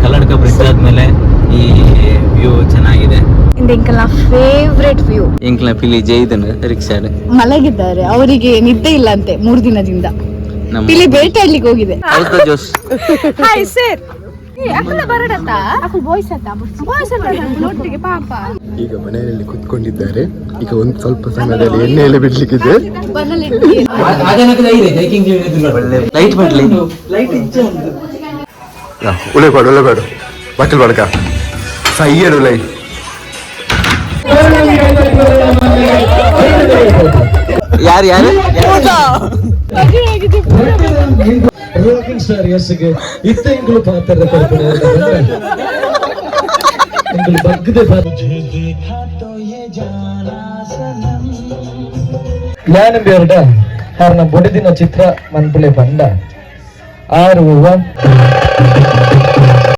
Kalladka bridge ಆದ್ಮೇಲೆ ಈ view ಚೆನ್ನಾಗಿದೆ. ಎಂಕಲ್ನ ಫೇವ್ರೆಟ್ ವ್ಯೂ. ಎಂಕ್ಲ ಪಿಲಿ ಜೈದನ್ ರಿಕ್ಷಾಡ್ ಮಲಗಿದ್ದಾರೆ, ಅವರಿಗೆ ನಿದ್ದೆ ಇಲ್ಲ ಅಂತೆ 3 ದಿನದಿಂದ. ಪಿಲಿ ಬೇಟಾಡ್ಲಿಕ್ಕೆ ಹೋಗಿದೆ. ಜೋಶ್ ಹಾಯ್ ಸರ್. ಈಗ ಮನೆಯಲ್ಲಿ ಕುತ್ಕೊಂಡಿದ್ದಾರೆ. ಈಗ ಒಂದು ಸ್ವಲ್ಪ ಸಮಯದಲ್ಲಿ ಎಣ್ಣೆಯಲ್ಲಿ ಬಿಡ್ಲಿಕ್ಕಿದೆ. ಲೈಟ್ ಮಾಡ್ಲಿ, ಉಳೆಬೇಡ ಬಟ್ಟಲ್ ಬಡಕ ಸೈಯಡು ಲೈಟ್. ಯಾರು ರಾಕಿಂಗ್ ಸ್ಟಾರ್ ಎಸ್ಗೆ ಇತ್ತ ಎಂಗಳು ಪಾತ್ರದ ಕಲ್ಪನೆ ಎಂಗಳು ಬಗ್ಗದೆ ಜ್ಞಾನ ಬೇರ್ಡ ಹಾರ್ನ ಬೊಡಿದಿನ ಚಿತ್ರ ಮನ್ಪುಳೆ ಬಂಡ 6